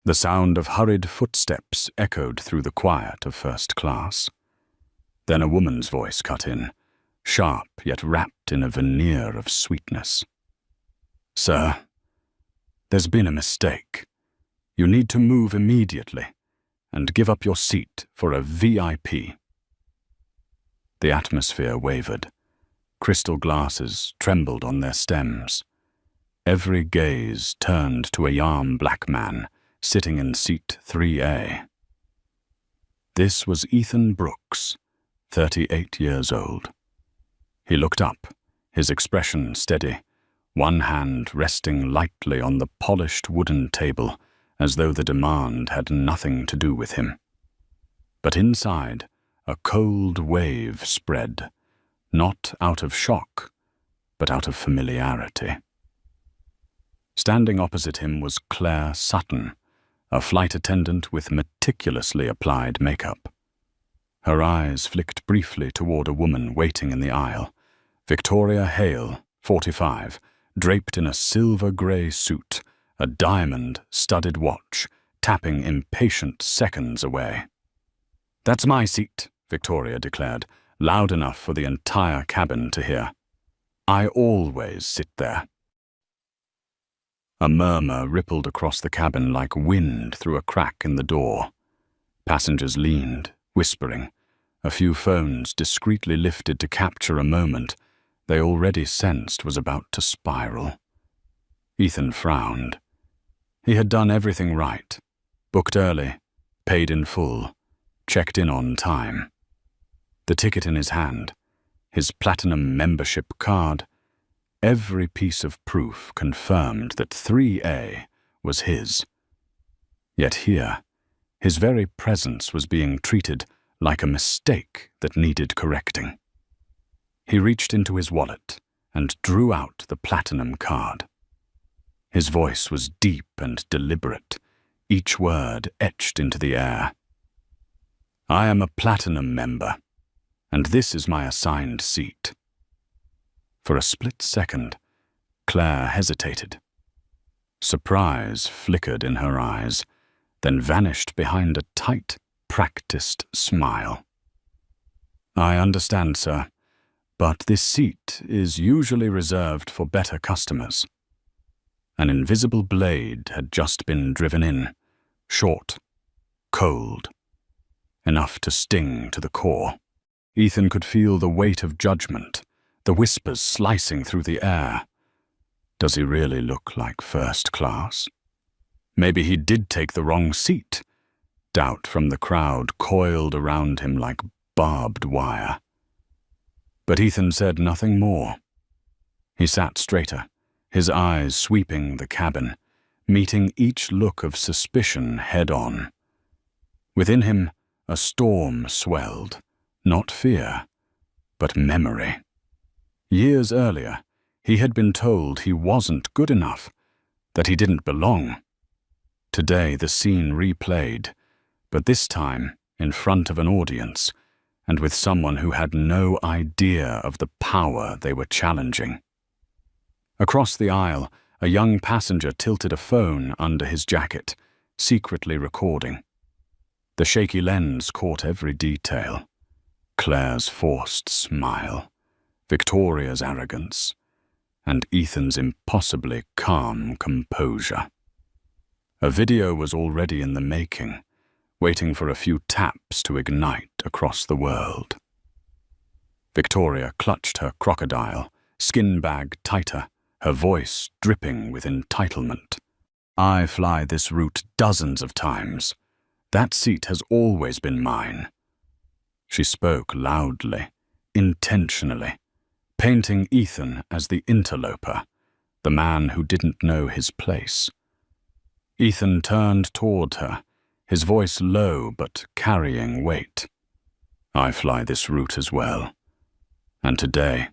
The sound of hurried footsteps echoed through the quiet of first class. Then a woman's voice cut in, sharp yet wrapped in a veneer of sweetness. "Sir, there's been a mistake. You need to move immediately and give up your seat for a VIP." The atmosphere wavered. Crystal glasses trembled on their stems. Every gaze turned to a young black man sitting in seat 3A. This was Ethan Brooks, 38 years old. He looked up, his expression steady, one hand resting lightly on the polished wooden table as though the demand had nothing to do with him. But inside, a cold wave spread, not out of shock, but out of familiarity. Standing opposite him was Claire Sutton, a flight attendant with meticulously applied makeup. Her eyes flicked briefly toward a woman waiting in the aisle, Victoria Hale, 45, draped in a silver-grey suit, a diamond-studded watch, tapping impatient seconds away. "That's my seat," Victoria declared, loud enough for the entire cabin to hear. "I always sit there." A murmur rippled across the cabin like wind through a crack in the door. Passengers leaned, whispering, a few phones discreetly lifted to capture a moment they already sensed was about to spiral. Ethan frowned. He had done everything right, booked early, paid in full, checked in on time. The ticket in his hand, his platinum membership card, every piece of proof confirmed that 3A was his. Yet here, his very presence was being treated like a mistake that needed correcting. He reached into his wallet and drew out the platinum card. His voice was deep and deliberate, each word etched into the air. "I am a platinum member, and this is my assigned seat." For a split second, Claire hesitated. Surprise flickered in her eyes, then vanished behind a tight, practiced smile. "I understand, sir, but this seat is usually reserved for better customers." An invisible blade had just been driven in, short, cold, enough to sting to the core. Ethan could feel the weight of judgment, the whispers slicing through the air. Does he really look like first class? Maybe he did take the wrong seat. Doubt from the crowd coiled around him like barbed wire. But Ethan said nothing more. He sat straighter, his eyes sweeping the cabin, meeting each look of suspicion head-on. Within him, a storm swelled, not fear, but memory. Years earlier, he had been told he wasn't good enough, that he didn't belong. Today the scene replayed, but this time in front of an audience, and with someone who had no idea of the power they were challenging. Across the aisle, a young passenger tilted a phone under his jacket, secretly recording. The shaky lens caught every detail. Claire's forced smile, Victoria's arrogance, and Ethan's impossibly calm composure. A video was already in the making, waiting for a few taps to ignite across the world. Victoria clutched her crocodile, skin bag tighter, her voice dripping with entitlement. "I fly this route dozens of times. That seat has always been mine." She spoke loudly, intentionally, painting Ethan as the interloper, the man who didn't know his place. Ethan turned toward her, his voice low but carrying weight. "I fly this route as well. And today,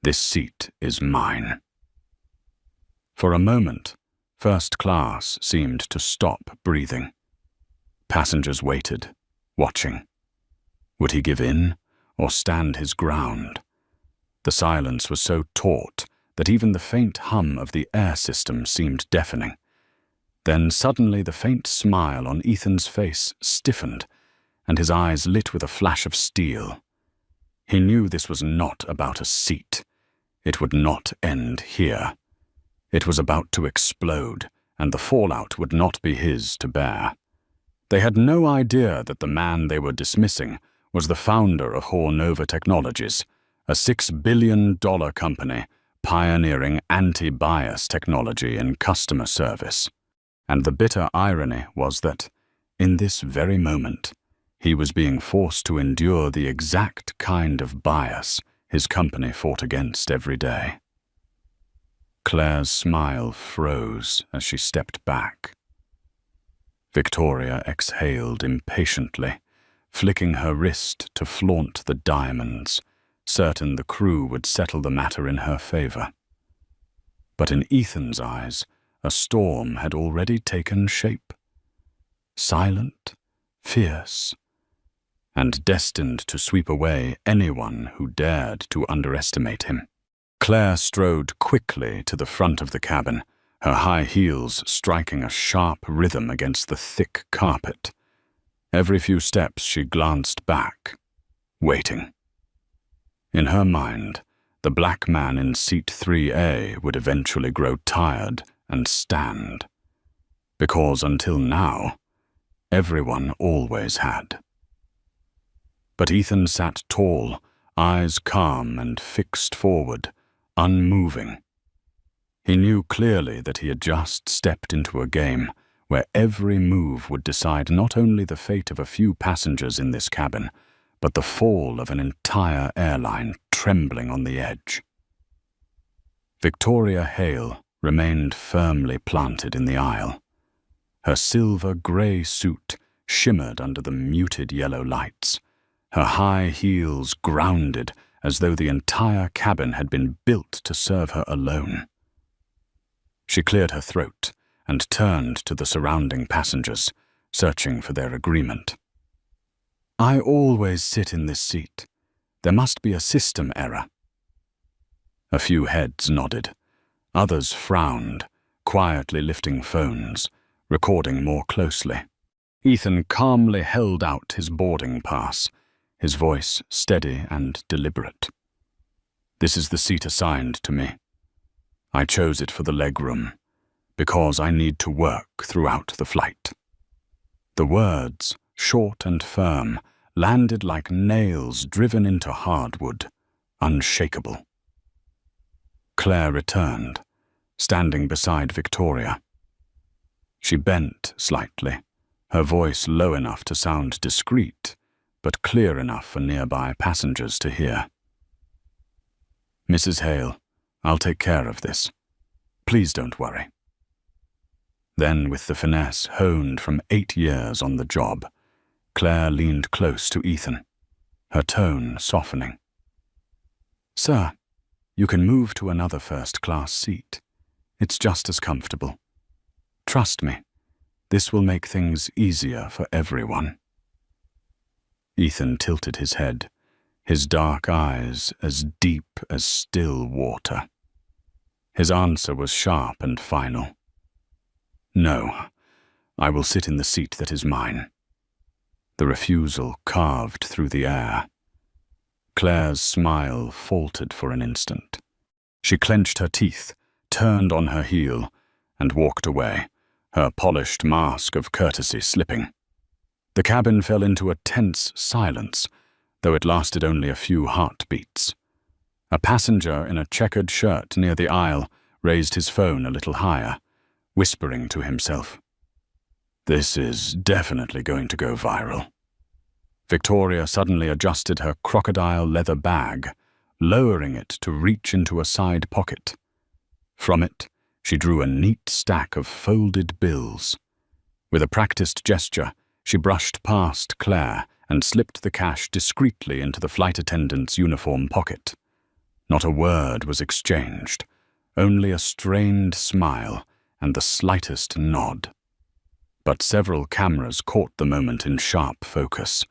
this seat is mine." For a moment, first class seemed to stop breathing. Passengers waited, watching. Would he give in or stand his ground? The silence was so taut that even the faint hum of the air system seemed deafening. Then suddenly the faint smile on Ethan's face stiffened, and his eyes lit with a flash of steel. He knew this was not about a seat. It would not end here. It was about to explode, and the fallout would not be his to bear. They had no idea that the man they were dismissing was the founder of Hornova Technologies, a $6 billion company pioneering anti-bias technology in customer service. And the bitter irony was that, in this very moment, he was being forced to endure the exact kind of bias his company fought against every day. Claire's smile froze as she stepped back. Victoria exhaled impatiently, flicking her wrist to flaunt the diamonds, certain the crew would settle the matter in her favor. But in Ethan's eyes, a storm had already taken shape. Silent, fierce, and destined to sweep away anyone who dared to underestimate him. Claire strode quickly to the front of the cabin, her high heels striking a sharp rhythm against the thick carpet. Every few steps she glanced back, waiting. In her mind, the black man in seat 3A would eventually grow tired and stand, because until now, everyone always had. But Ethan sat tall, eyes calm and fixed forward, unmoving. He knew clearly that he had just stepped into a game where every move would decide not only the fate of a few passengers in this cabin, but the fall of an entire airline trembling on the edge. Victoria Hale remained firmly planted in the aisle. Her silver-grey suit shimmered under the muted yellow lights, her high heels grounded as though the entire cabin had been built to serve her alone. She cleared her throat and turned to the surrounding passengers, searching for their agreement. "I always sit in this seat. There must be a system error." A few heads nodded. Others frowned, quietly lifting phones, recording more closely. Ethan calmly held out his boarding pass, his voice steady and deliberate. "This is the seat assigned to me. I chose it for the legroom, because I need to work throughout the flight." The words, short and firm, landed like nails driven into hardwood, unshakable. Claire returned, standing beside Victoria. She bent slightly, her voice low enough to sound discreet, but clear enough for nearby passengers to hear. "Mrs. Hale, I'll take care of this. Please don't worry." Then, with the finesse honed from 8 years on the job, Claire leaned close to Ethan, her tone softening. "Sir, you can move to another first-class seat. It's just as comfortable. Trust me, this will make things easier for everyone." Ethan tilted his head, his dark eyes as deep as still water. His answer was sharp and final. "No, I will sit in the seat that is mine." The refusal carved through the air. Claire's smile faltered for an instant. She clenched her teeth, turned on her heel, and walked away, her polished mask of courtesy slipping. The cabin fell into a tense silence, though it lasted only a few heartbeats. A passenger in a checkered shirt near the aisle raised his phone a little higher, whispering to himself, "This is definitely going to go viral." Victoria suddenly adjusted her crocodile leather bag, lowering it to reach into a side pocket. From it, she drew a neat stack of folded bills. With a practiced gesture, she brushed past Claire and slipped the cash discreetly into the flight attendant's uniform pocket. Not a word was exchanged, only a strained smile and the slightest nod. But several cameras caught the moment in sharp focus.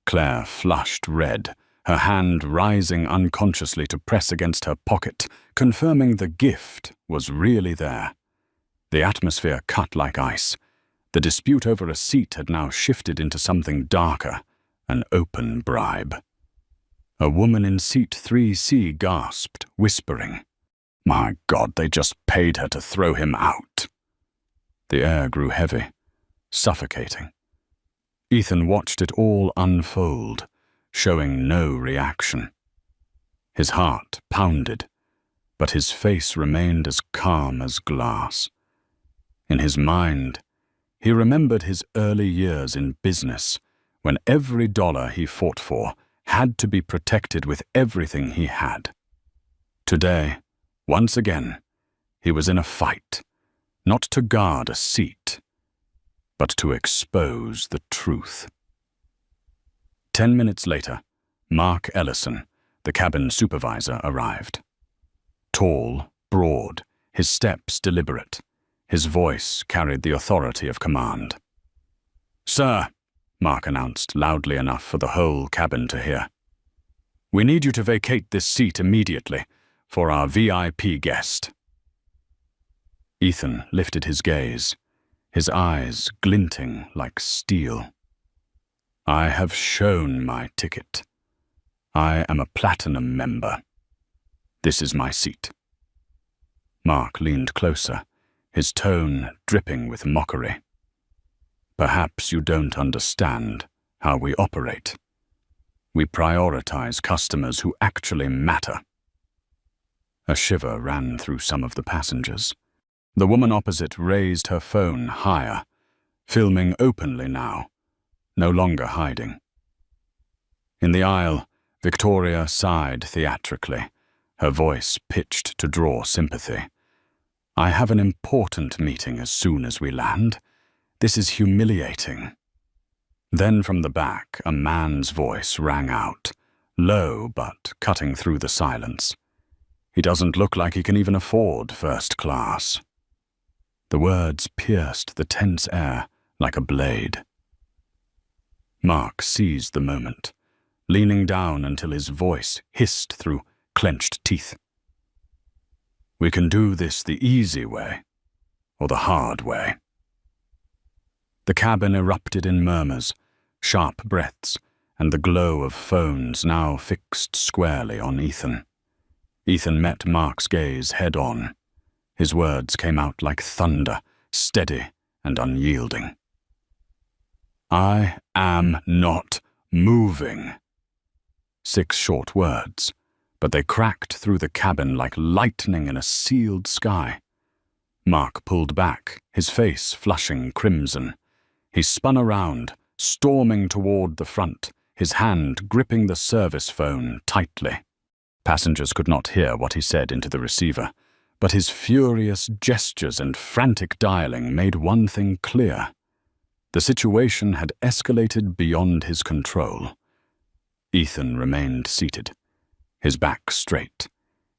Claire flushed red, her hand rising unconsciously to press against her pocket, confirming the gift was really there. The atmosphere cut like ice. The dispute over a seat had now shifted into something darker, an open bribe. A woman in seat 3C gasped, whispering, "My God, they just paid her to throw him out." The air grew heavy, suffocating. Ethan watched it all unfold, showing no reaction. His heart pounded, but his face remained as calm as glass. In his mind, he remembered his early years in business, when every dollar he fought for had to be protected with everything he had. Today, once again, he was in a fight, not to guard a seat, but to expose the truth. 10 minutes later, Mark Ellison, the cabin supervisor, arrived. Tall, broad, his steps deliberate, his voice carried the authority of command. "Sir," Mark announced loudly enough for the whole cabin to hear, "we need you to vacate this seat immediately for our VIP guest." Ethan lifted his gaze, his eyes glinting like steel. "I have shown my ticket. I am a platinum member. This is my seat." Mark leaned closer, his tone dripping with mockery. "Perhaps you don't understand how we operate. We prioritize customers who actually matter." A shiver ran through some of the passengers. The woman opposite raised her phone higher, filming openly now, no longer hiding. In the aisle, Victoria sighed theatrically, her voice pitched to draw sympathy. "I have an important meeting as soon as we land. This is humiliating." Then from the back, a man's voice rang out, low but cutting through the silence. "He doesn't look like he can even afford first class." The words pierced the tense air like a blade. Mark seized the moment, leaning down until his voice hissed through clenched teeth. "We can do this the easy way, or the hard way." The cabin erupted in murmurs, sharp breaths, and the glow of phones now fixed squarely on Ethan. Ethan met Mark's gaze head-on. His words came out like thunder, steady and unyielding. "I am not moving." 6 short words, but they cracked through the cabin like lightning in a sealed sky. Mark pulled back, his face flushing crimson. He spun around, storming toward the front, his hand gripping the service phone tightly. Passengers could not hear what he said into the receiver, but his furious gestures and frantic dialing made one thing clear. The situation had escalated beyond his control. Ethan remained seated, his back straight,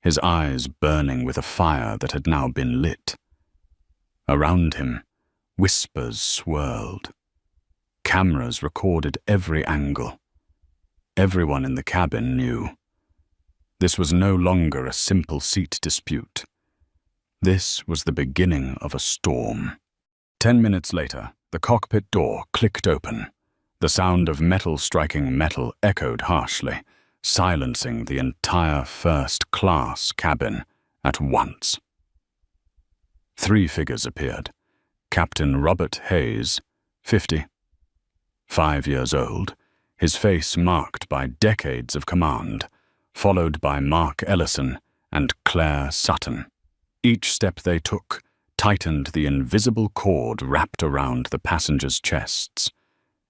his eyes burning with a fire that had now been lit. Around him, whispers swirled. Cameras recorded every angle. Everyone in the cabin knew. This was no longer a simple seat dispute. This was the beginning of a storm. 10 minutes later, the cockpit door clicked open. The sound of metal striking metal echoed harshly, silencing the entire first-class cabin at once. 3 figures appeared. Captain Robert Hayes, 50, 5 years old, his face marked by decades of command, followed by Mark Ellison and Claire Sutton. Each step they took tightened the invisible cord wrapped around the passengers' chests.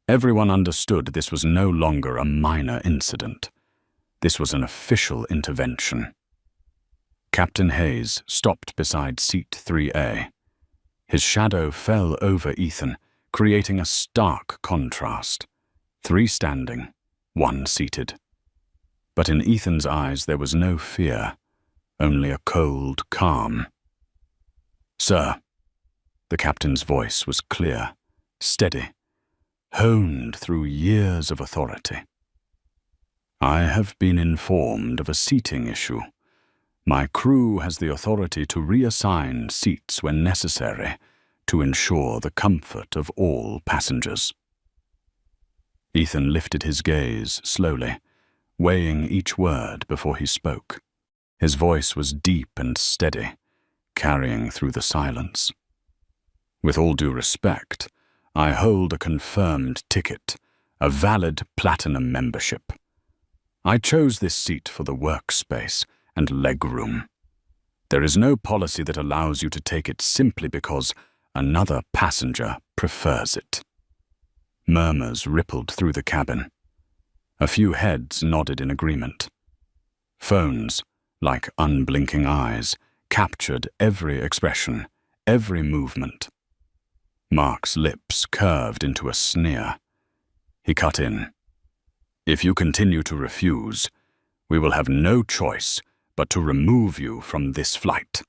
Everyone understood this was no longer a minor incident. This was an official intervention. Captain Hayes stopped beside seat 3A. His shadow fell over Ethan, creating a stark contrast. 3 standing, 1 seated. But in Ethan's eyes there was no fear, only a cold calm. "Sir," the captain's voice was clear, steady, honed through years of authority. "I have been informed of a seating issue. My crew has the authority to reassign seats when necessary to ensure the comfort of all passengers. Ethan lifted his gaze slowly, weighing each word before he spoke. His voice was deep and steady, carrying through the silence. With all due respect, I hold a confirmed ticket, a valid platinum membership. I chose this seat for the workspace and legroom. There is no policy that allows you to take it simply because another passenger prefers it. Murmurs rippled through the cabin. A few heads nodded in agreement. Phones, like unblinking eyes, captured every expression, every movement. Mark's lips curved into a sneer. He cut in. "If you continue to refuse, we will have no choice but to remove you from this flight."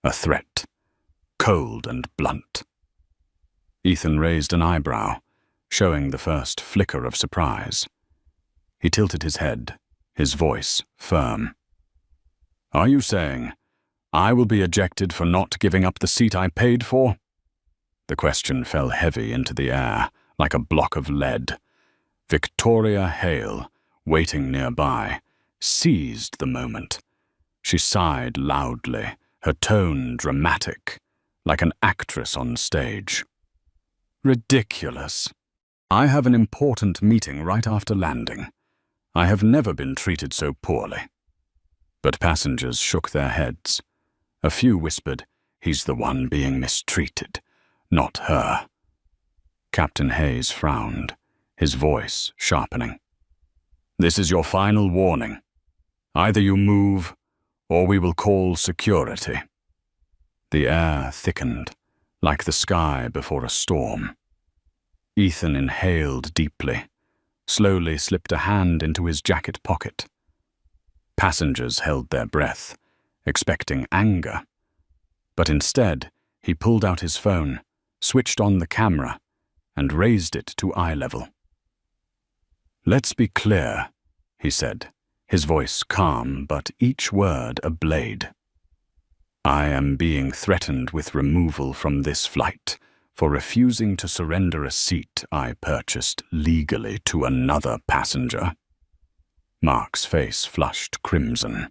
A threat, cold and blunt. Ethan raised an eyebrow, showing the first flicker of surprise. He tilted his head, his voice firm. "Are you saying I will be ejected for not giving up the seat I paid for?" The question fell heavy into the air, like a block of lead. Victoria Hale, waiting nearby, seized the moment. She sighed loudly, her tone dramatic, like an actress on stage. "Ridiculous. I have an important meeting right after landing. I have never been treated so poorly." But passengers shook their heads. A few whispered, "He's the one being mistreated, not her." Captain Hayes frowned, his voice sharpening. "This is your final warning. Either you move, or we will call security." The air thickened, like the sky before a storm. Ethan inhaled deeply, slowly slipped a hand into his jacket pocket. Passengers held their breath, expecting anger. But instead, he pulled out his phone, switched on the camera, and raised it to eye level. "Let's be clear," he said, his voice calm but each word a blade. "I am being threatened with removal from this flight for refusing to surrender a seat I purchased legally to another passenger." Mark's face flushed crimson.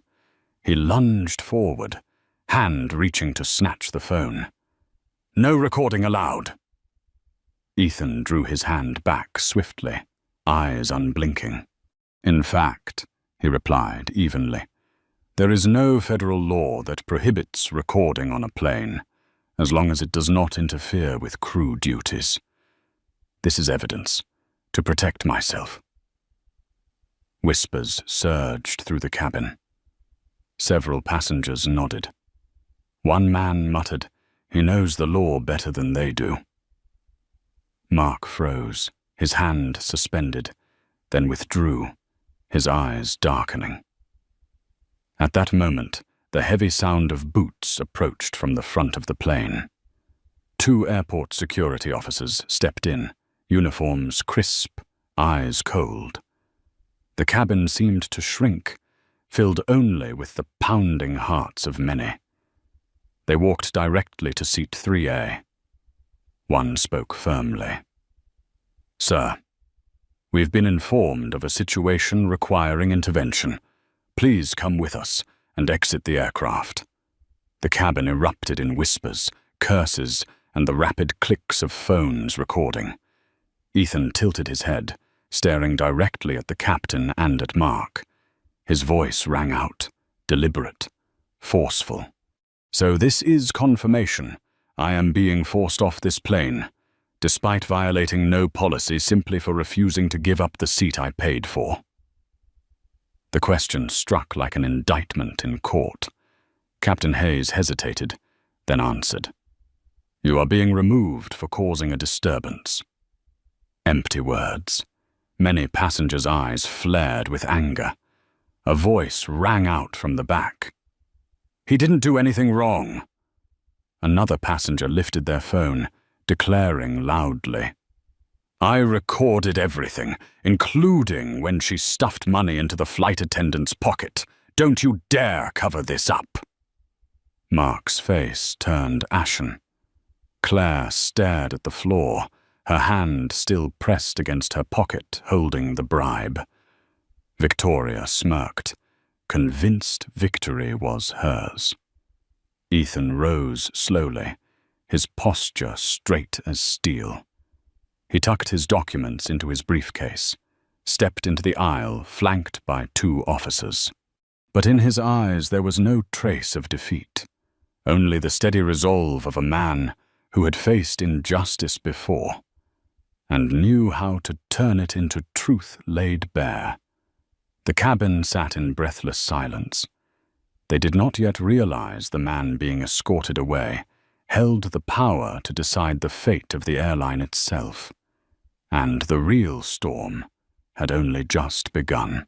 He lunged forward, hand reaching to snatch the phone. "No recording allowed." Ethan drew his hand back swiftly, eyes unblinking. "In fact," he replied evenly, "there is no federal law that prohibits recording on a plane, as long as it does not interfere with crew duties. This is evidence, to protect myself." Whispers surged through the cabin. Several passengers nodded. One man muttered, "He knows the law better than they do." Mark froze, his hand suspended, then withdrew, his eyes darkening. At that moment, the heavy sound of boots approached from the front of the plane. 2 airport security officers stepped in, uniforms crisp, eyes cold. The cabin seemed to shrink, filled only with the pounding hearts of many. They walked directly to seat 3A. One spoke firmly. "Sir, we've been informed of a situation requiring intervention. Please come with us and exit the aircraft." The cabin erupted in whispers, curses, and the rapid clicks of phones recording. Ethan tilted his head, staring directly at the captain and at Mark. His voice rang out, deliberate, forceful. "So this is confirmation. I am being forced off this plane, despite violating no policy simply for refusing to give up the seat I paid for." The question struck like an indictment in court. Captain Hayes hesitated, then answered. "You are being removed for causing a disturbance." Empty words. Many passengers' eyes flared with anger. A voice rang out from the back. "He didn't do anything wrong." Another passenger lifted their phone, declaring loudly, "I recorded everything, including when she stuffed money into the flight attendant's pocket, Don't you dare cover this up." Mark's face turned ashen. Claire stared at the floor, her hand still pressed against her pocket, holding the bribe. Victoria smirked, convinced victory was hers. Ethan rose slowly, his posture straight as steel. He tucked his documents into his briefcase, stepped into the aisle, flanked by 2 officers. But in his eyes there was no trace of defeat, only the steady resolve of a man who had faced injustice before, and knew how to turn it into truth laid bare. The cabin sat in breathless silence. They did not yet realize the man being escorted away held the power to decide the fate of the airline itself, and the real storm had only just begun.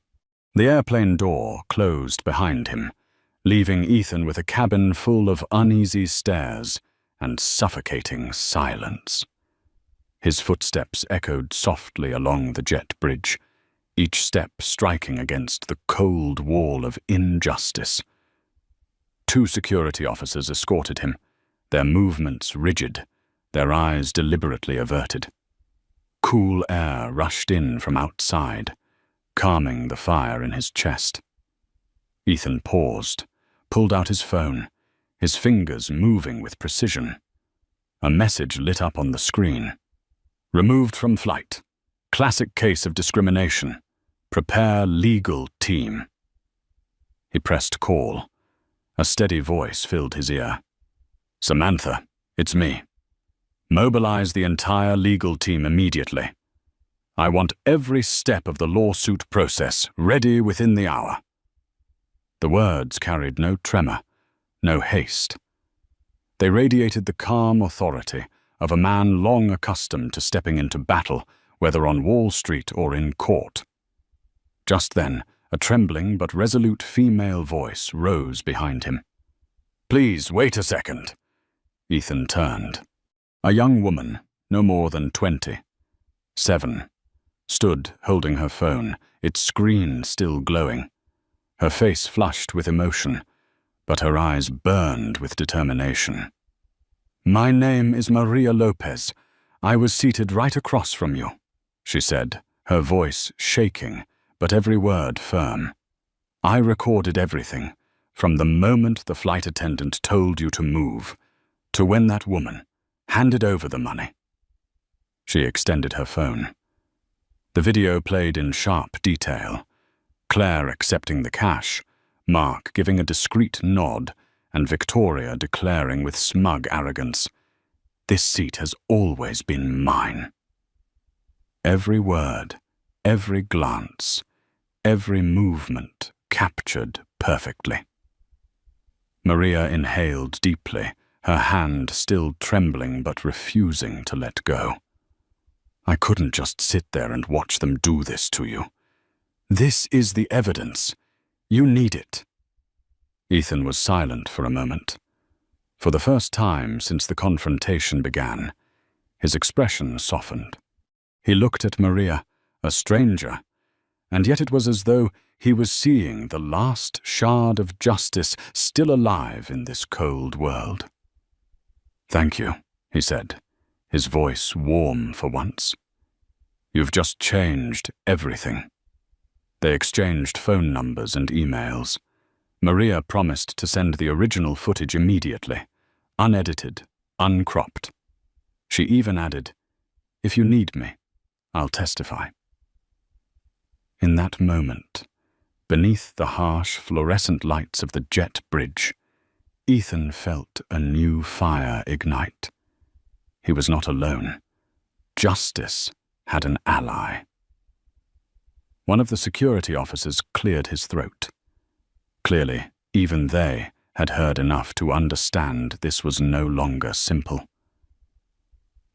The airplane door closed behind him, leaving Ethan with a cabin full of uneasy stares and suffocating silence. His footsteps echoed softly along the jet bridge, each step striking against the cold wall of injustice. 2 security officers escorted him, their movements rigid, their eyes deliberately averted. Cool air rushed in from outside, calming the fire in his chest. Ethan paused, pulled out his phone, his fingers moving with precision. A message lit up on the screen. "Removed from flight. Classic case of discrimination. Prepare legal team." He pressed call. A steady voice filled his ear. "Samantha, it's me. Mobilize the entire legal team immediately. I want every step of the lawsuit process ready within the hour." The words carried no tremor, no haste. They radiated the calm authority of a man long accustomed to stepping into battle, whether on Wall Street or in court. Just then, a trembling but resolute female voice rose behind him. "Please, wait a second." Ethan turned. A young woman, no more than 27, stood holding her phone, its screen still glowing. Her face flushed with emotion, but her eyes burned with determination. "My name is Maria Lopez. I was seated right across from you," she said, her voice shaking, but every word firm. "I recorded everything, from the moment the flight attendant told you to move, to when that woman handed over the money." She extended her phone. The video played in sharp detail, Claire accepting the cash, Mark giving a discreet nod, and Victoria declaring with smug arrogance, "This seat has always been mine." Every word, every glance, every movement captured perfectly. Maria inhaled deeply, her hand still trembling but refusing to let go. "I couldn't just sit there and watch them do this to you. This is the evidence. You need it." Ethan was silent for a moment. For the first time since the confrontation began, his expression softened. He looked at Maria, a stranger, and yet it was as though he was seeing the last shard of justice still alive in this cold world. "Thank you," he said, his voice warm for once. "You've just changed everything." They exchanged phone numbers and emails. Maria promised to send the original footage immediately, unedited, uncropped. She even added, "If you need me, I'll testify." In that moment, beneath the harsh fluorescent lights of the jet bridge, Ethan felt a new fire ignite. He was not alone. Justice had an ally. One of the security officers cleared his throat. Clearly, even they had heard enough to understand this was no longer simple.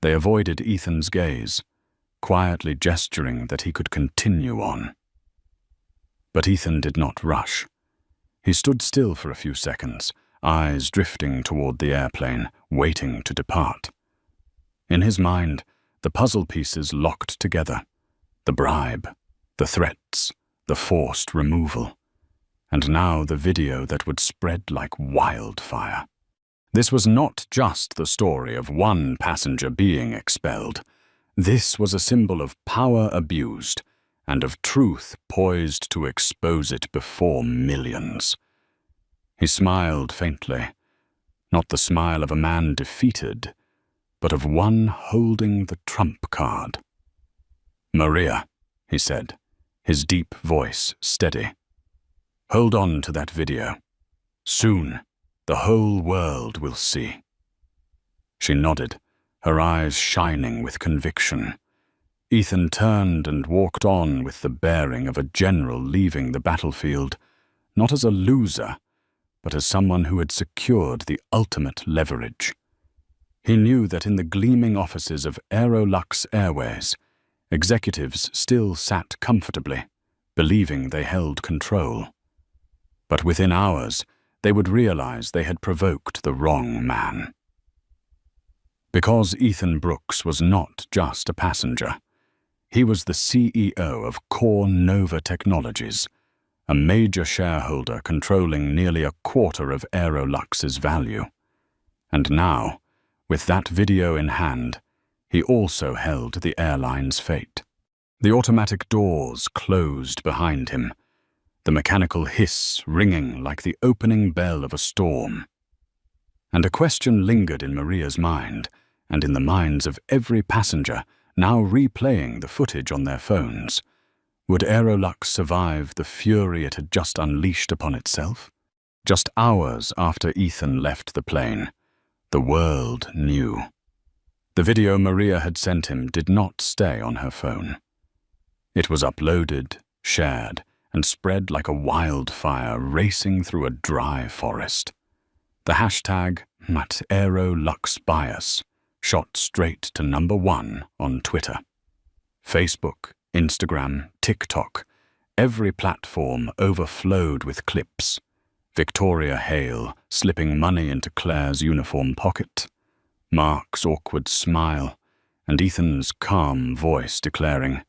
They avoided Ethan's gaze, quietly gesturing that he could continue on. But Ethan did not rush. He stood still for a few seconds, eyes drifting toward the airplane, waiting to depart. In his mind, the puzzle pieces locked together. The bribe, the threats, the forced removal. and now the video that would spread like wildfire. This was not just the story of one passenger being expelled. This was a symbol of power abused and of truth poised to expose it before millions. He smiled faintly, not the smile of a man defeated, but of one holding the trump card. "Maria," he said, his deep voice steady. "Hold on to that video. Soon, the whole world will see." She nodded, her eyes shining with conviction. Ethan turned and walked on with the bearing of a general leaving the battlefield, not as a loser, but as someone who had secured the ultimate leverage. He knew that in the gleaming offices of Aerolux Airways, executives still sat comfortably, believing they held control. But within hours, they would realize they had provoked the wrong man. Because Ethan Brooks was not just a passenger, he was the CEO of Core Nova Technologies, a major shareholder controlling nearly a quarter of Aerolux's value. And now, with that video in hand, he also held the airline's fate. The automatic doors closed behind him, the mechanical hiss ringing like the opening bell of a storm. And a question lingered in Maria's mind, and in the minds of every passenger now replaying the footage on their phones. Would Aerolux survive the fury it had just unleashed upon itself? Just hours after Ethan left the plane, the world knew. The video Maria had sent him did not stay on her phone. It was uploaded, shared, and spread like a wildfire racing through a dry forest. The hashtag #AeroluxBias shot straight to #1 on Twitter. Facebook, Instagram, TikTok, every platform overflowed with clips. Victoria Hale slipping money into Claire's uniform pocket, Mark's awkward smile, and Ethan's calm voice declaring,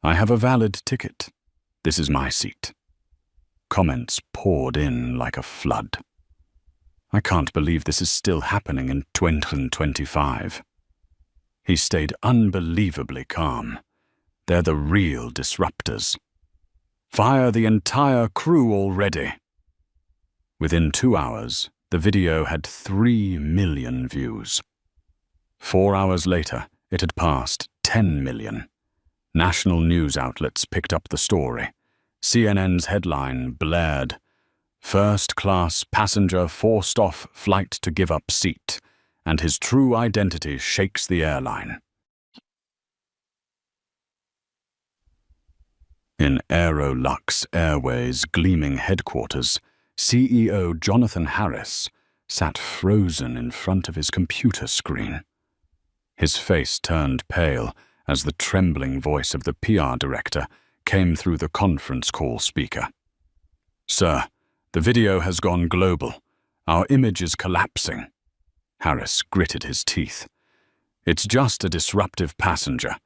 "I have a valid ticket. This is my seat." Comments poured in like a flood. "I can't believe this is still happening in 2025. He stayed unbelievably calm. "They're the real disruptors. Fire the entire crew already." Within 2 hours, the video had 3 million views. 4 hours later, it had passed 10 million. National news outlets picked up the story. CNN's headline blared, "First-class passenger forced off flight to give up seat, and his true identity shakes the airline." In Aerolux Airways' gleaming headquarters, CEO Jonathan Harris sat frozen in front of his computer screen. His face turned pale as the trembling voice of the PR director came through the conference call speaker. "Sir, the video has gone global. Our image is collapsing." Harris gritted his teeth. "It's just a disruptive passenger.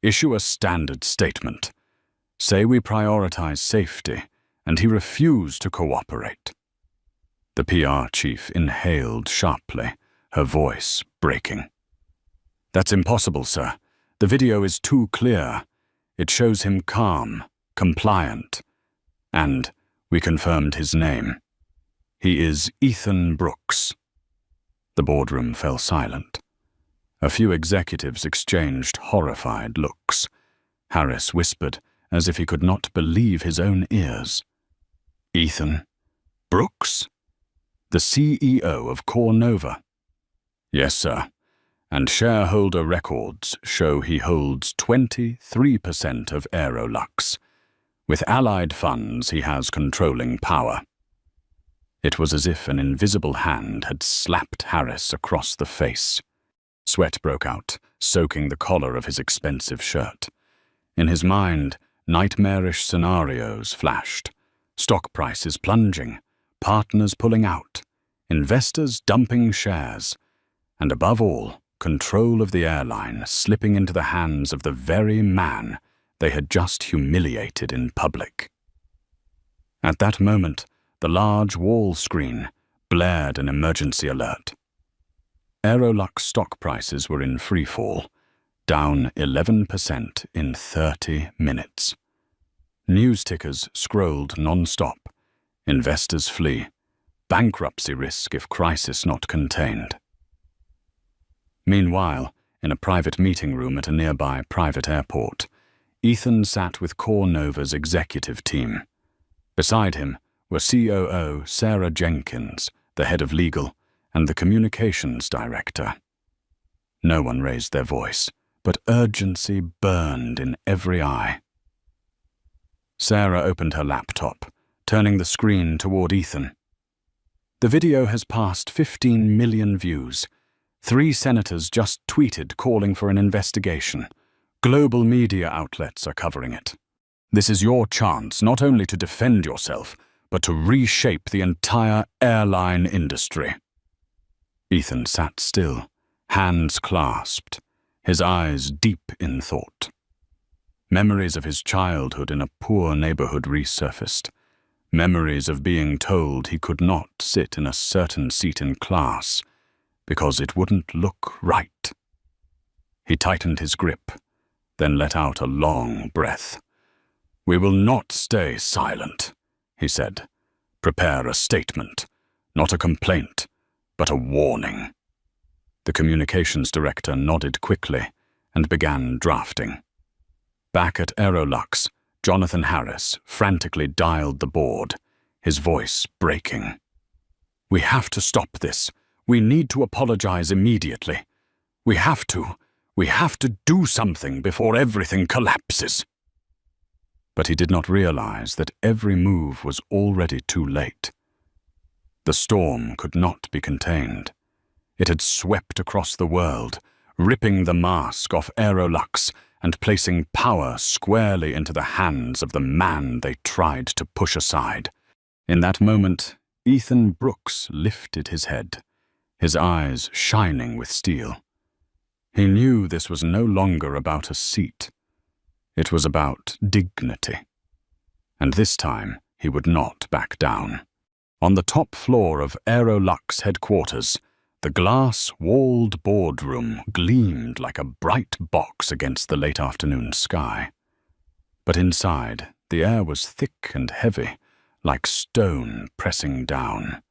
Issue a standard statement. Say we prioritize safety," and he refused to cooperate. The PR chief inhaled sharply, her voice breaking. "That's impossible, sir. The video is too clear. It shows him calm, compliant. And we confirmed his name. He is Ethan Brooks." The boardroom fell silent. A few executives exchanged horrified looks. Harris whispered, as if he could not believe his own ears. "Ethan Brooks? The CEO of Core Nova?" "Yes, sir. And shareholder records show he holds 23% of Aerolux. With allied funds, he has controlling power." It was as if an invisible hand had slapped Harris across the face. Sweat broke out, soaking the collar of his expensive shirt. In his mind, nightmarish scenarios flashed. Stock prices plunging, partners pulling out, investors dumping shares, and above all, control of the airline slipping into the hands of the very man they had just humiliated in public. At that moment, the large wall screen blared an emergency alert. Aerolux stock prices were in freefall, down 11% in 30 minutes. News tickers scrolled non-stop. Investors flee. Bankruptcy risk if crisis not contained. Meanwhile, in a private meeting room at a nearby private airport, Ethan sat with Core Nova's executive team. Beside him were COO Sarah Jenkins, the head of legal, and the communications director. No one raised their voice, but urgency burned in every eye. Sarah opened her laptop, turning the screen toward Ethan. The video has passed 15 million views. 3 senators just tweeted calling for an investigation. Global media outlets are covering it. This is your chance not only to defend yourself, but to reshape the entire airline industry. Ethan sat still, hands clasped, his eyes deep in thought. Memories of his childhood in a poor neighborhood resurfaced. Memories of being told he could not sit in a certain seat in class because it wouldn't look right. He tightened his grip, then let out a long breath. "We will not stay silent," he said. "Prepare a statement, not a complaint, but a warning." The communications director nodded quickly and began drafting. Back at Aerolux, Jonathan Harris frantically dialed the board, his voice breaking. "We have to stop this. We need to apologize immediately. We have to do something before everything collapses." But he did not realize that every move was already too late. The storm could not be contained. It had swept across the world, ripping the mask off Aerolux and placing power squarely into the hands of the man they tried to push aside. In that moment, Ethan Brooks lifted his head, his eyes shining with steel. He knew this was no longer about a seat. It was about dignity. And this time, he would not back down. On the top floor of Aerolux headquarters, the glass-walled boardroom gleamed like a bright box against the late afternoon sky. But inside, the air was thick and heavy, like stone pressing down.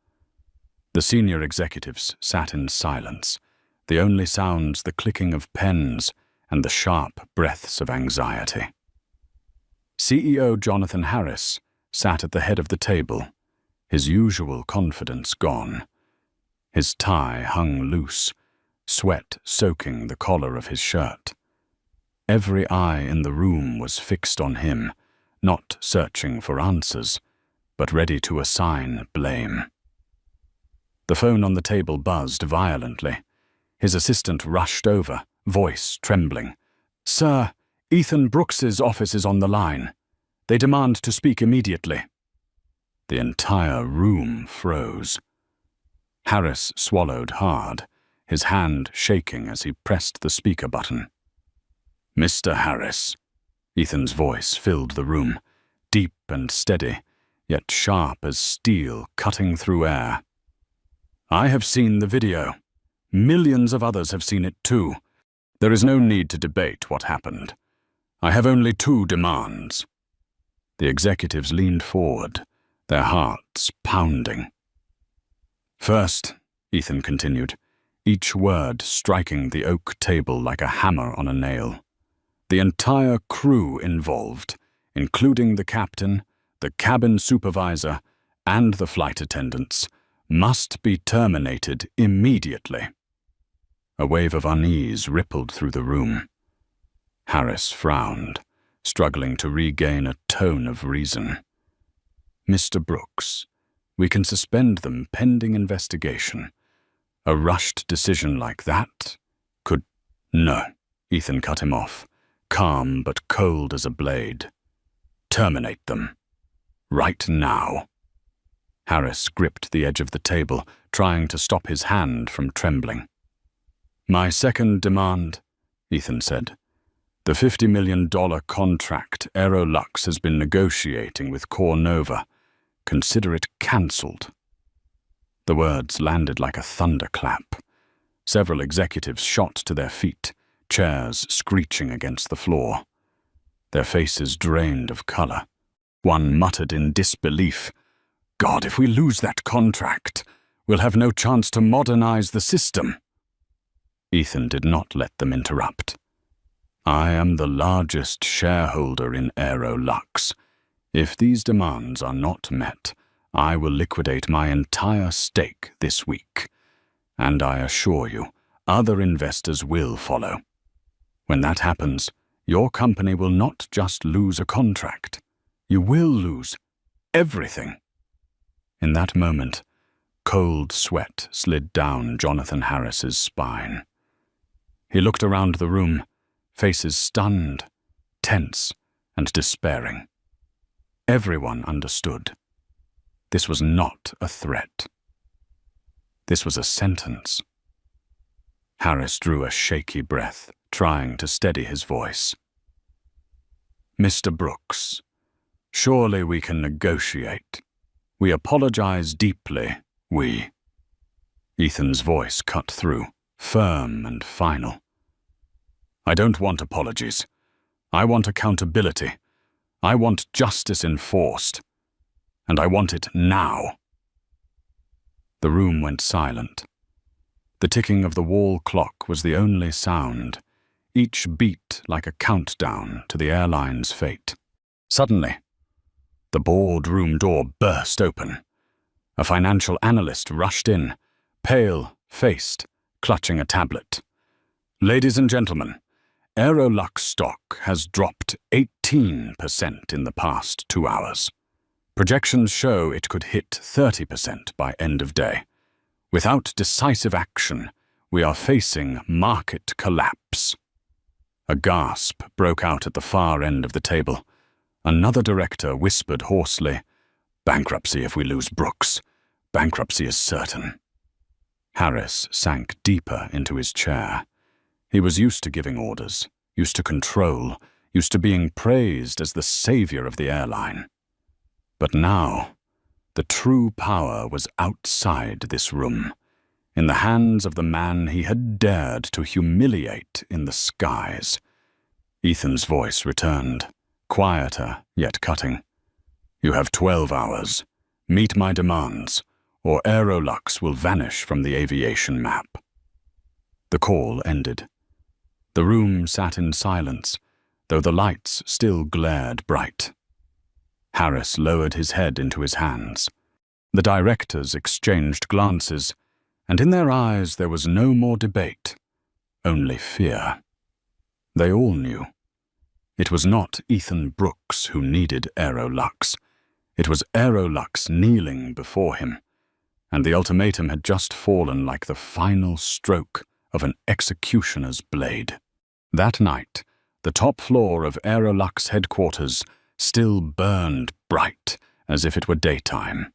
The senior executives sat in silence, the only sounds the clicking of pens and the sharp breaths of anxiety. CEO Jonathan Harris sat at the head of the table, his usual confidence gone. His tie hung loose, sweat soaking the collar of his shirt. Every eye in the room was fixed on him, not searching for answers, but ready to assign blame. The phone on the table buzzed violently. His assistant rushed over, voice trembling. "Sir, Ethan Brooks's office is on the line. They demand to speak immediately." The entire room froze. Harris swallowed hard, his hand shaking as he pressed the speaker button. "Mr. Harris," Ethan's voice filled the room, deep and steady, yet sharp as steel cutting through air. "I have seen the video. Millions of others have seen it too. There is no need to debate what happened. I have only 2 demands." The executives leaned forward, their hearts pounding. "First," Ethan continued, each word striking the oak table like a hammer on a nail, "the entire crew involved, including the captain, the cabin supervisor, and the flight attendants, must be terminated immediately." A wave of unease rippled through the room. Harris frowned, struggling to regain a tone of reason. "Mr. Brooks, we can suspend them pending investigation. A rushed decision like that could—" "No," Ethan cut him off, calm but cold as a blade. "Terminate them. Right now." Harris gripped the edge of the table, trying to stop his hand from trembling. "My second demand," Ethan said. "The $50 million contract Aerolux has been negotiating with Core Nova consider it cancelled." The words landed like a thunderclap. Several executives shot to their feet, chairs screeching against the floor. Their faces drained of color. One muttered in disbelief, "God, if we lose that contract, we'll have no chance to modernize the system." Ethan did not let them interrupt. "I am the largest shareholder in Aerolux. If these demands are not met, I will liquidate my entire stake this week. And I assure you, other investors will follow. When that happens, your company will not just lose a contract. You will lose everything." In that moment, cold sweat slid down Jonathan Harris's spine. He looked around the room, faces stunned, tense, and despairing. Everyone understood. This was not a threat. This was a sentence. Harris drew a shaky breath, trying to steady his voice. "Mr. Brooks, surely we can negotiate. We apologize deeply, we." Ethan's voice cut through, firm and final. "I don't want apologies. I want accountability. I want justice enforced. And I want it now." The room went silent. The ticking of the wall clock was the only sound, each beat like a countdown to the airline's fate. Suddenly, the boardroom door burst open. A financial analyst rushed in, pale-faced, clutching a tablet. "Ladies and gentlemen, Aerolux stock has dropped 18% in the past 2 hours. Projections show it could hit 30% by end of day. Without decisive action, we are facing market collapse." A gasp broke out at the far end of the table. Another director whispered hoarsely, "Bankruptcy if we lose Brooks. Bankruptcy is certain." Harris sank deeper into his chair. He was used to giving orders, used to control, used to being praised as the savior of the airline. But now, the true power was outside this room, in the hands of the man he had dared to humiliate in the skies. Ethan's voice returned, quieter yet cutting. "You have 12 hours. Meet my demands, or Aerolux will vanish from the aviation map." The call ended. The room sat in silence, though the lights still glared bright. Harris lowered his head into his hands. The directors exchanged glances, and in their eyes there was no more debate, only fear. They all knew. It was not Ethan Brooks who needed Aerolux. It was Aerolux kneeling before him, and the ultimatum had just fallen like the final stroke of an executioner's blade. That night, the top floor of Aerolux headquarters still burned bright as if it were daytime.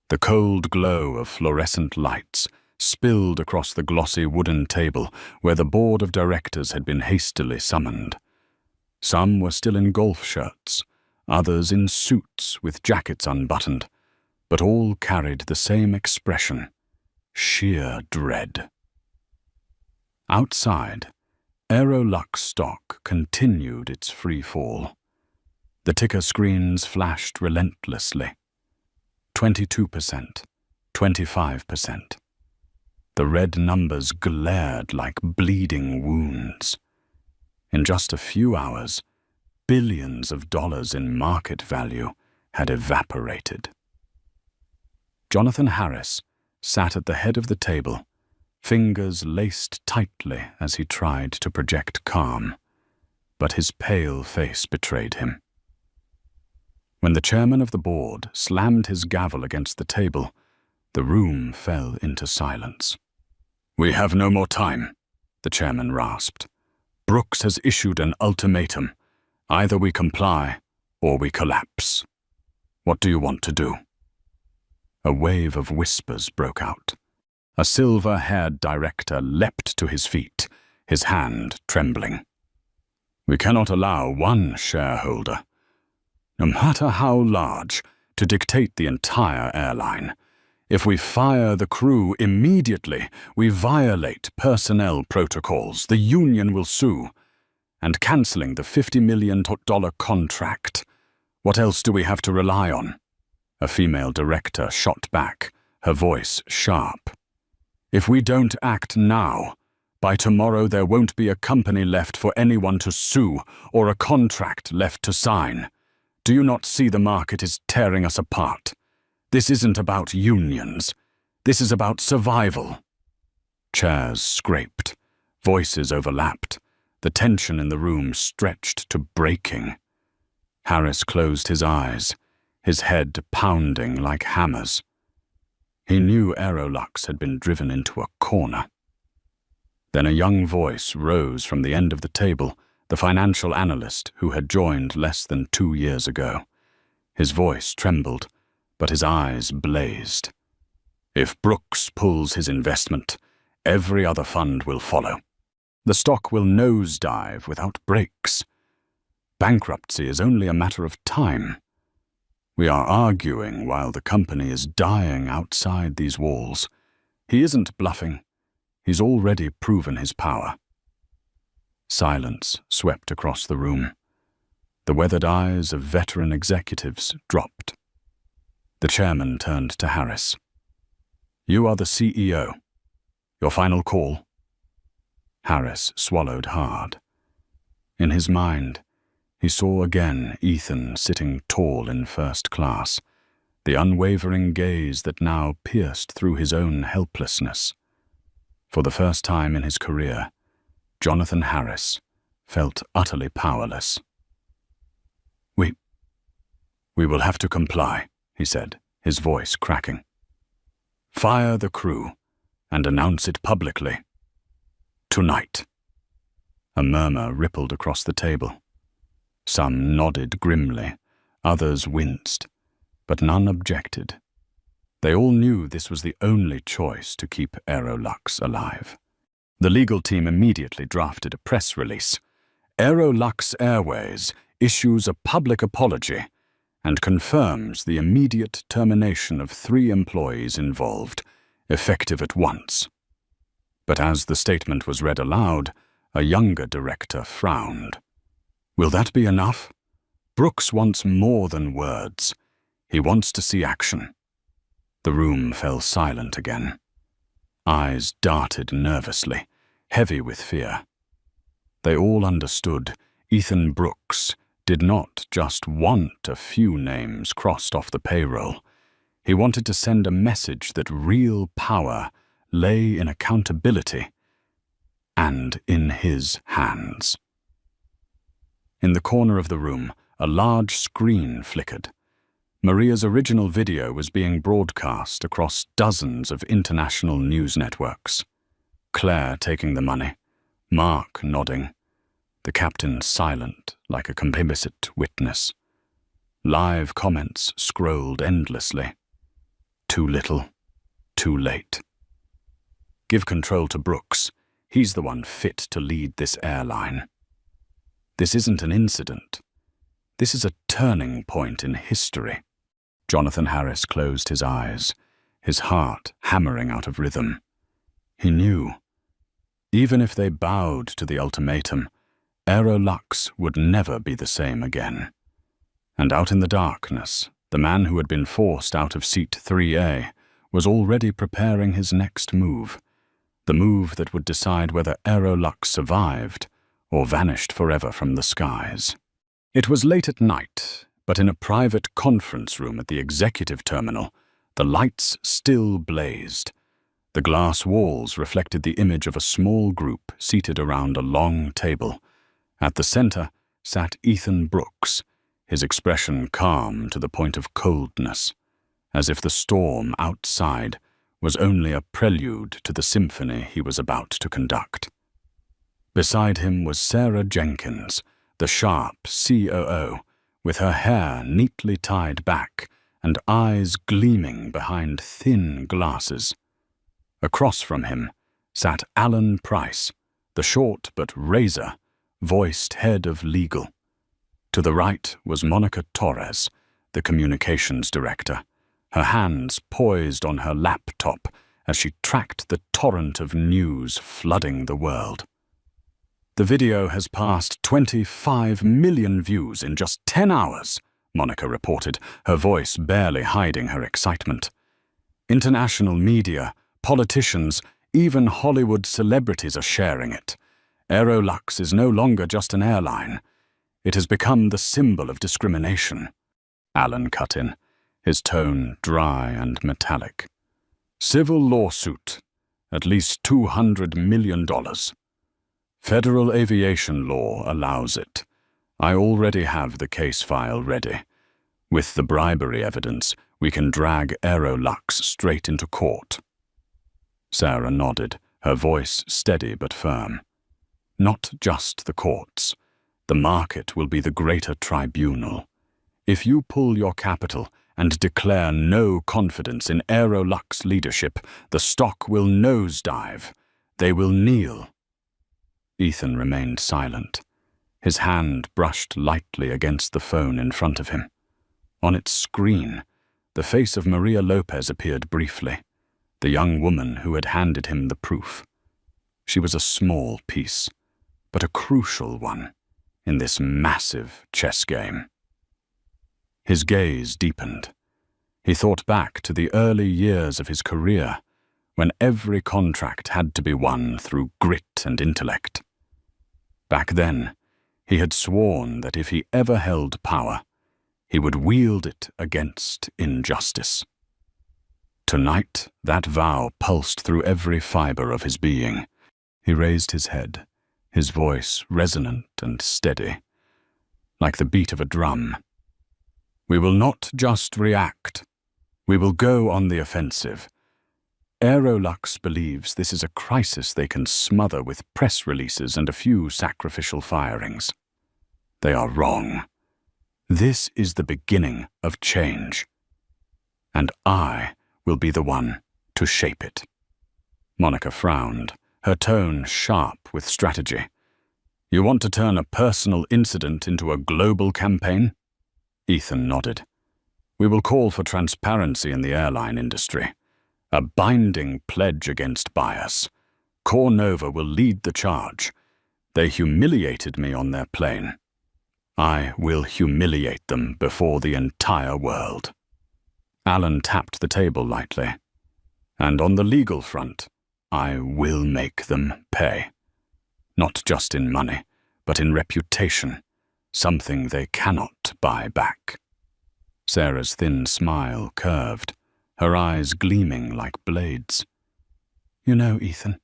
The cold glow of fluorescent lights spilled across the glossy wooden table where the board of directors had been hastily summoned. Some were still in golf shirts, others in suits with jackets unbuttoned, but all carried the same expression, sheer dread. Outside, Aerolux stock continued its free fall. The ticker screens flashed relentlessly. 22%, 25%. The red numbers glared like bleeding wounds. In just a few hours, billions of dollars in market value had evaporated. Jonathan Harris sat at the head of the table, fingers laced tightly as he tried to project calm, but his pale face betrayed him. When the chairman of the board slammed his gavel against the table, the room fell into silence. "We have no more time," the chairman rasped. "Brooks has issued an ultimatum. Either we comply or we collapse. What do you want to do?" A wave of whispers broke out. A silver-haired director leapt to his feet, his hand trembling. "We cannot allow one shareholder. No matter how large, to dictate the entire airline. If we fire the crew immediately, we violate personnel protocols. The union will sue. And cancelling the $50 million contract. What else do we have to rely on? A female director shot back, her voice sharp. If we don't act now, by tomorrow there won't be a company left for anyone to sue or a contract left to sign. Do you not see the market is tearing us apart? This isn't about unions. This is about survival. Chairs scraped. Voices overlapped. The tension in the room stretched to breaking. Harris closed his eyes, his head pounding like hammers. He knew Aerolux had been driven into a corner. Then a young voice rose from the end of the table, the financial analyst who had joined less than 2 years ago. His voice trembled, but his eyes blazed. If Brooks pulls his investment, every other fund will follow. The stock will nosedive without breaks. Bankruptcy is only a matter of time. We are arguing while the company is dying outside these walls. He isn't bluffing. He's already proven his power. Silence swept across the room. The weathered eyes of veteran executives dropped. The chairman turned to Harris. You are the CEO. Your final call? Harris swallowed hard. In his mind, he saw again Ethan sitting tall in first class, the unwavering gaze that now pierced through his own helplessness. For the first time in his career, Jonathan Harris felt utterly powerless. We will have to comply, he said, his voice cracking. Fire the crew and announce it publicly. Tonight. A murmur rippled across the table. Some nodded grimly, others winced, but none objected. They all knew this was the only choice to keep Aerolux alive. The legal team immediately drafted a press release. Aerolux Airways issues a public apology and confirms the immediate termination of 3 employees involved, effective at once. But as the statement was read aloud, a younger director frowned. Will that be enough? Brooks wants more than words. He wants to see action. The room fell silent again. Eyes darted nervously, heavy with fear. They all understood Ethan Brooks did not just want a few names crossed off the payroll. He wanted to send a message that real power lay in accountability and in his hands. In the corner of the room, a large screen flickered. Maria's original video was being broadcast across dozens of international news networks. Claire taking the money, Mark nodding, the captain silent like a complicit witness. Live comments scrolled endlessly. Too little, too late. Give control to Brooks. He's the one fit to lead this airline. This isn't an incident. This is a turning point in history. Jonathan Harris closed his eyes, his heart hammering out of rhythm. He knew. Even if they bowed to the ultimatum, Aerolux would never be the same again. And out in the darkness, the man who had been forced out of seat 3A was already preparing his next move, the move that would decide whether Aerolux survived or vanished forever from the skies. It was late at night, but in a private conference room at the executive terminal, the lights still blazed. The glass walls reflected the image of a small group seated around a long table. At the center sat Ethan Brooks, his expression calm to the point of coldness, as if the storm outside was only a prelude to the symphony he was about to conduct. Beside him was Sarah Jenkins, the sharp COO, with her hair neatly tied back and eyes gleaming behind thin glasses. Across from him sat Alan Price, the short but razor-voiced head of legal. To the right was Monica Torres, the communications director, her hands poised on her laptop as she tracked the torrent of news flooding the world. "The video has passed 25 million views in just 10 hours, Monica reported, her voice barely hiding her excitement. "International media, politicians, even Hollywood celebrities are sharing it. Aerolux is no longer just an airline. It has become the symbol of discrimination." Alan cut in, his tone dry and metallic. "Civil lawsuit, at least $200 million. Federal aviation law allows it. I already have the case file ready. With the bribery evidence, we can drag Aerolux straight into court." Sarah nodded, her voice steady but firm. "Not just the courts. The market will be the greater tribunal. If you pull your capital and declare no confidence in Aerolux leadership, the stock will nosedive. They will kneel." Ethan remained silent. His hand brushed lightly against the phone in front of him. On its screen, the face of Maria Lopez appeared briefly, the young woman who had handed him the proof. She was a small piece, but a crucial one in this massive chess game. His gaze deepened. He thought back to the early years of his career, when every contract had to be won through grit and intellect. Back then, he had sworn that if he ever held power, he would wield it against injustice. Tonight, that vow pulsed through every fiber of his being. He raised his head, his voice resonant and steady, like the beat of a drum. "We will not just react. We will go on the offensive. Aerolux believes this is a crisis they can smother with press releases and a few sacrificial firings. They are wrong. This is the beginning of change. And I will be the one to shape it." Monica frowned, her tone sharp with strategy. "You want to turn a personal incident into a global campaign?" Ethan nodded. "We will call for transparency in the airline industry. A binding pledge against bias. Cornova will lead the charge. They humiliated me on their plane. I will humiliate them before the entire world." Alan tapped the table lightly. "And on the legal front, I will make them pay. Not just in money, but in reputation, something they cannot buy back." Sarah's thin smile curved, her eyes gleaming like blades. "You know, Ethan,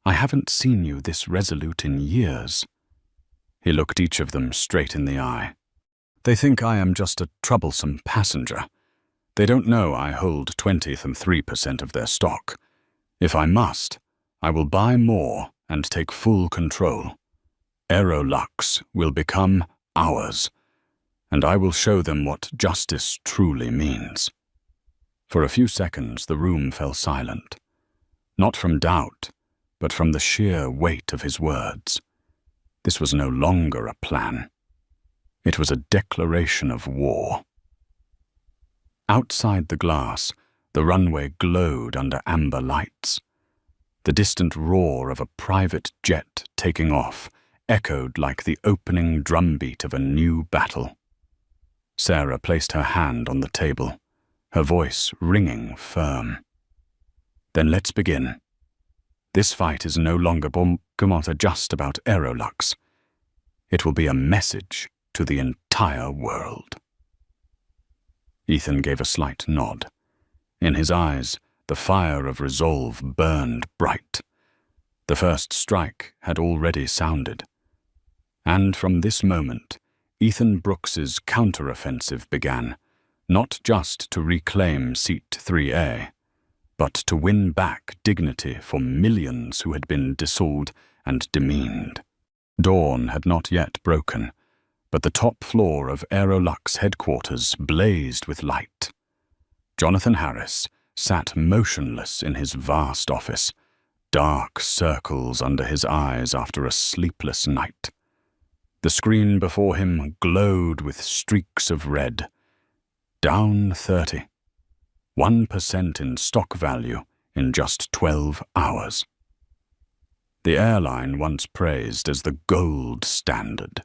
I haven't seen you this resolute in years." He looked each of them straight in the eye. "They think I am just a troublesome passenger. They don't know I hold 23% of their stock. If I must, I will buy more and take full control. Aerolux will become ours, and I will show them what justice truly means." For a few seconds, the room fell silent, not from doubt, but from the sheer weight of his words. This was no longer a plan. It was a declaration of war. Outside the glass, the runway glowed under amber lights. The distant roar of a private jet taking off echoed like the opening drumbeat of a new battle. Sarah placed her hand on the table, her voice ringing firm. "Then let's begin. This fight is no longer just about Aerolux. It will be a message to the entire world." Ethan gave a slight nod. In his eyes, the fire of resolve burned bright. The first strike had already sounded. And from this moment, Ethan Brooks's counteroffensive began, not just to reclaim Seat 3A, but to win back dignity for millions who had been dissolved and demeaned. Dawn had not yet broken, but the top floor of Aerolux headquarters blazed with light. Jonathan Harris sat motionless in his vast office, dark circles under his eyes after a sleepless night. The screen before him glowed with streaks of red, Down 30. 1% in stock value in just 12 hours. The airline once praised as the gold standard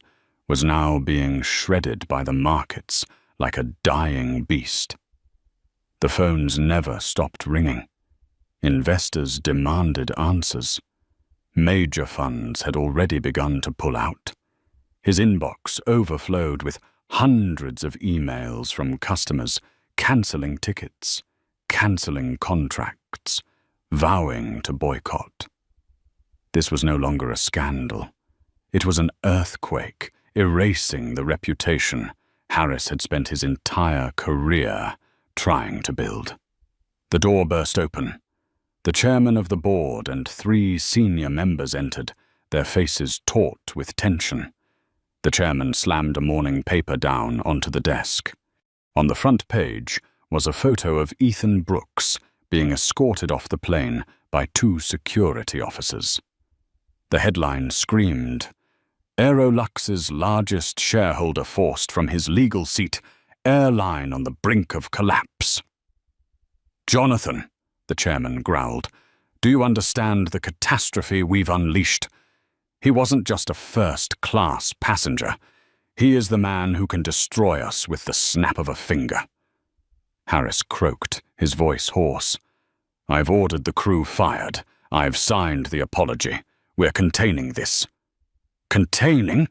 was now being shredded by the markets like a dying beast. The phones never stopped ringing. Investors demanded answers. Major funds had already begun to pull out. His inbox overflowed with hundreds of emails from customers cancelling tickets, cancelling contracts, vowing to boycott. This was no longer a scandal. It was an earthquake, erasing the reputation Harris had spent his entire career trying to build. The door burst open. The chairman of the board and 3 senior members entered, their faces taut with tension. The chairman slammed a morning paper down onto the desk. On the front page was a photo of Ethan Brooks being escorted off the plane by 2 security officers. The headline screamed, "Aerolux's largest shareholder forced from his legal seat, airline on the brink of collapse." "Jonathan," the chairman growled, "do you understand the catastrophe we've unleashed? He wasn't just a first-class passenger. He is the man who can destroy us with the snap of a finger." Harris croaked, his voice hoarse. "I've ordered the crew fired. I've signed the apology. We're containing this." "Containing?"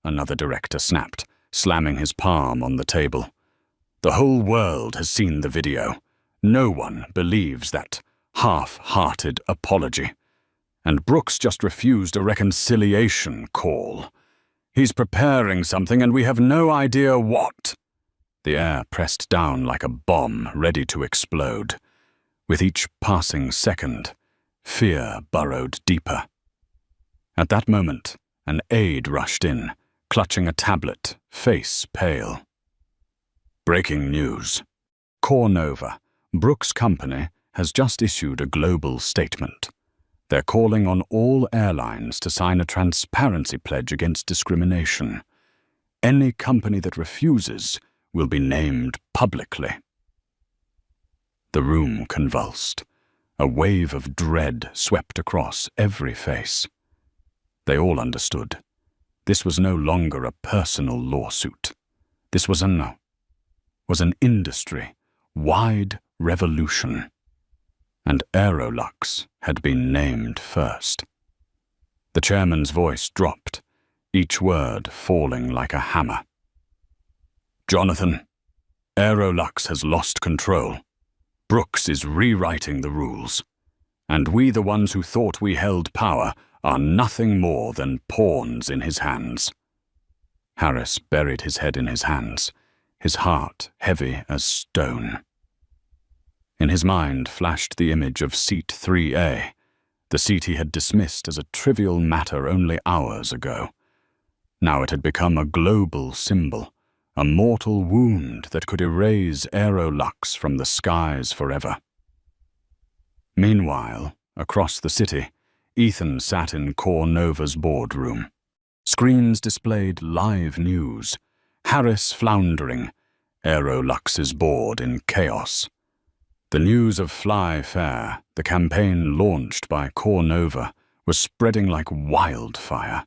another director snapped, slamming his palm on the table. "The whole world has seen the video. No one believes that half-hearted apology. And Brooks just refused a reconciliation call. He's preparing something and we have no idea what." The air pressed down like a bomb ready to explode. With each passing second, fear burrowed deeper. At that moment, an aide rushed in, clutching a tablet, face pale. "Breaking news. Cornova, Brooks' company, has just issued a global statement. They're calling on all airlines to sign a transparency pledge against discrimination. Any company that refuses will be named publicly." The room convulsed. A wave of dread swept across every face. They all understood. This was no longer a personal lawsuit. This was an industry-wide revolution. And Aerolux had been named first. The chairman's voice dropped, each word falling like a hammer. "Jonathan, Aerolux has lost control. Brooks is rewriting the rules. And we, the ones who thought we held power, are nothing more than pawns in his hands." Harris buried his head in his hands, his heart heavy as stone. In his mind flashed the image of Seat 3A, the seat he had dismissed as a trivial matter only hours ago. Now it had become a global symbol, a mortal wound that could erase Aerolux from the skies forever. Meanwhile, across the city, Ethan sat in Cornova's boardroom. Screens displayed live news, Harris floundering, Aerolux's board in chaos. The news of Fly Fair, the campaign launched by Cornova, was spreading like wildfire.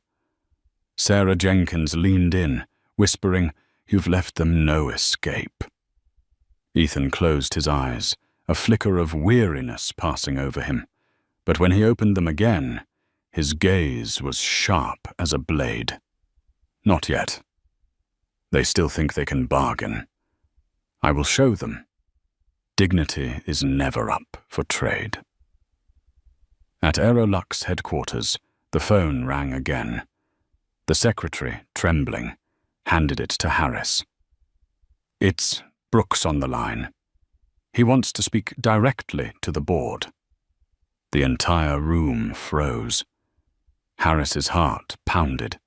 Sarah Jenkins leaned in, whispering, "You've left them no escape." Ethan closed his eyes, a flicker of weariness passing over him. But when he opened them again, his gaze was sharp as a blade. "Not yet. They still think they can bargain. I will show them. Dignity is never up for trade." At Aerolux headquarters, the phone rang again. The secretary, trembling, handed it to Harris. "It's Brooks on the line. He wants to speak directly to the board." The entire room froze. Harris's heart pounded.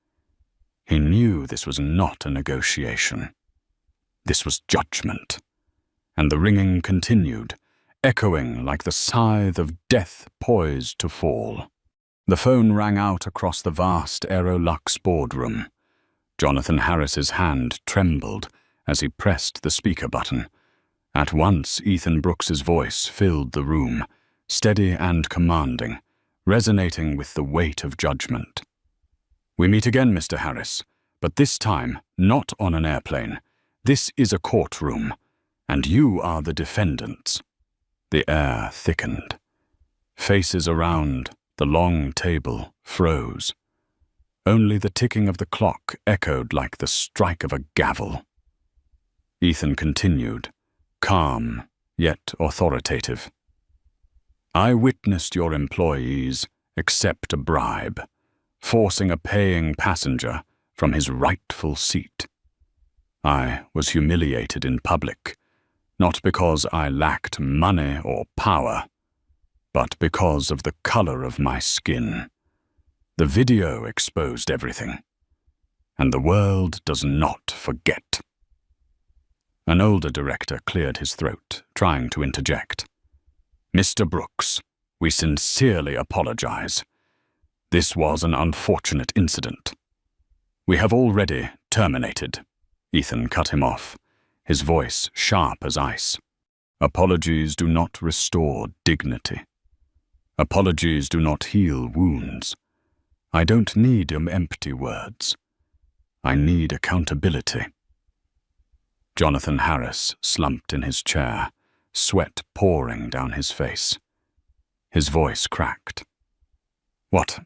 He knew this was not a negotiation. This was judgment. And the ringing continued, echoing like the scythe of death poised to fall. The phone rang out across the vast Aerolux boardroom. Jonathan Harris's hand trembled as he pressed the speaker button. At once, Ethan Brooks's voice filled the room, steady and commanding, resonating with the weight of judgment. "We meet again, Mr. Harris, but this time not on an airplane. This is a courtroom, and you are the defendants." The air thickened. Faces around the long table froze. Only the ticking of the clock echoed like the strike of a gavel. Ethan continued, calm yet authoritative. "I witnessed your employees accept a bribe, forcing a paying passenger from his rightful seat. I was humiliated in public, not because I lacked money or power, but because of the color of my skin. The video exposed everything, and the world does not forget." An older director cleared his throat, trying to interject. "Mr. Brooks, we sincerely apologize. This was an unfortunate incident." "We have already terminated," Ethan cut him off, his voice sharp as ice. "Apologies do not restore dignity. Apologies do not heal wounds. I don't need empty words. I need accountability." Jonathan Harris slumped in his chair, sweat pouring down his face. His voice cracked. What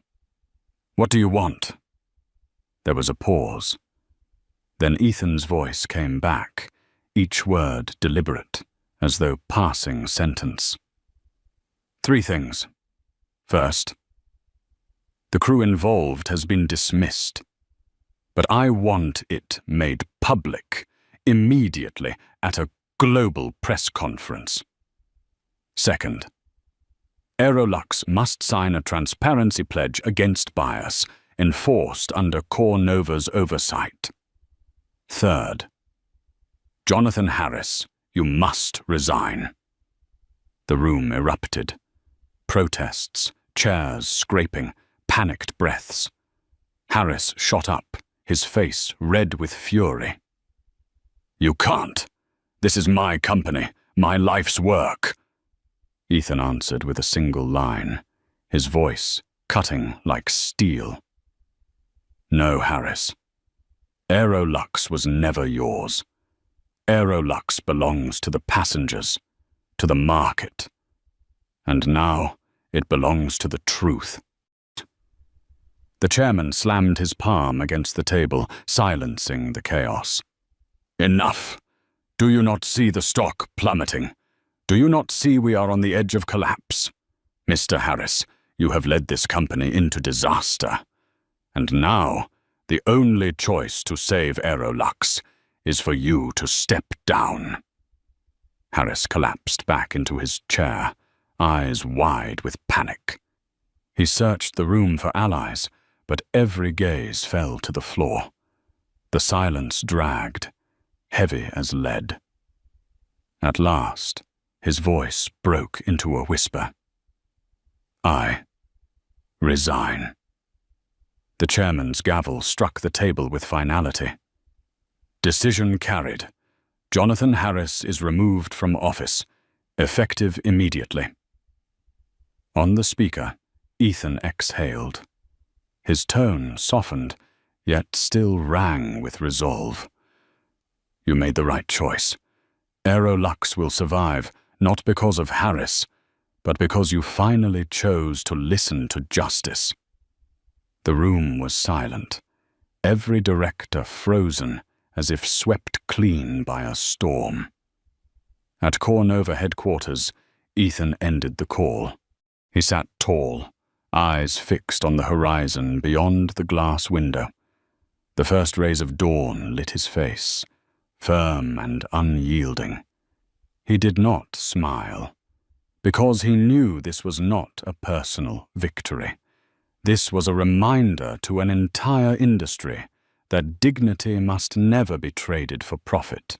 do you want?" There was a pause. Then Ethan's voice came back, each word deliberate, as though passing sentence. "3 things. First, the crew involved has been dismissed, but I want it made public, immediately, at a global press conference. Second, Aerolux must sign a transparency pledge against bias, enforced under Core Nova's oversight. Third, Jonathan Harris, you must resign." The room erupted. Protests, chairs scraping, panicked breaths. Harris shot up, his face red with fury. "You can't. This is my company, my life's work." Ethan answered with a single line, his voice cutting like steel. "No, Harris. Aerolux was never yours. Aerolux belongs to the passengers, to the market. And now it belongs to the truth." The chairman slammed his palm against the table, silencing the chaos. "Enough. Do you not see the stock plummeting? Do you not see we are on the edge of collapse? Mr. Harris, you have led this company into disaster. And now, the only choice to save Aerolux is for you to step down." Harris collapsed back into his chair, eyes wide with panic. He searched the room for allies, but every gaze fell to the floor. The silence dragged, heavy as lead. At last, his voice broke into a whisper. "I resign." The chairman's gavel struck the table with finality. "Decision carried. Jonathan Harris is removed from office, effective immediately." On the speaker, Ethan exhaled. His tone softened, yet still rang with resolve. "You made the right choice. Aerolux will survive, not because of Harris, but because you finally chose to listen to justice." The room was silent, every director frozen as if swept clean by a storm. At Core Nova headquarters, Ethan ended the call. He sat tall, eyes fixed on the horizon beyond the glass window. The first rays of dawn lit his face, firm and unyielding. He did not smile, because he knew this was not a personal victory. This was a reminder to an entire industry that dignity must never be traded for profit.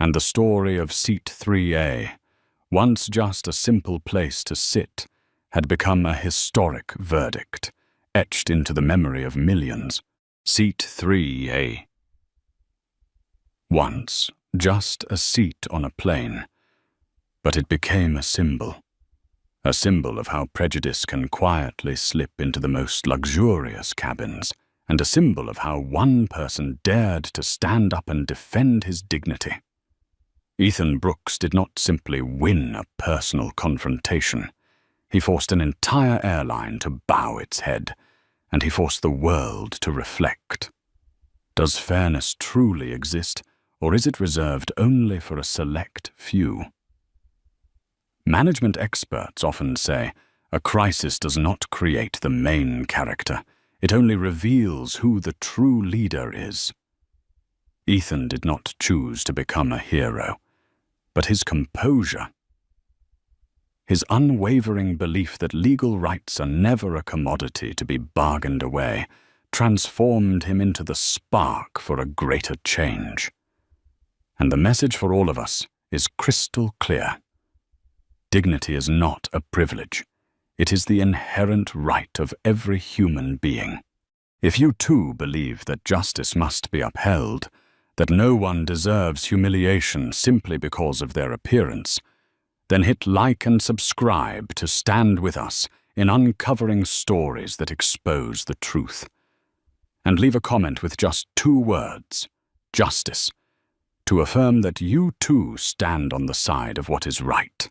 And the story of Seat 3A, once just a simple place to sit, had become a historic verdict, etched into the memory of millions. Seat 3A. Once, just a seat on a plane, but it became a symbol of how prejudice can quietly slip into the most luxurious cabins, and a symbol of how one person dared to stand up and defend his dignity. Ethan Brooks did not simply win a personal confrontation. He forced an entire airline to bow its head, and he forced the world to reflect. Does fairness truly exist, or is it reserved only for a select few? Management experts often say, a crisis does not create the main character. It only reveals who the true leader is. Ethan did not choose to become a hero, but his composure, his unwavering belief that legal rights are never a commodity to be bargained away, transformed him into the spark for a greater change. And the message for all of us is crystal clear. Dignity is not a privilege. It is the inherent right of every human being. If you too believe that justice must be upheld, that no one deserves humiliation simply because of their appearance, then hit like and subscribe to stand with us in uncovering stories that expose the truth. And leave a comment with just 2 words, justice, to affirm that you too stand on the side of what is right.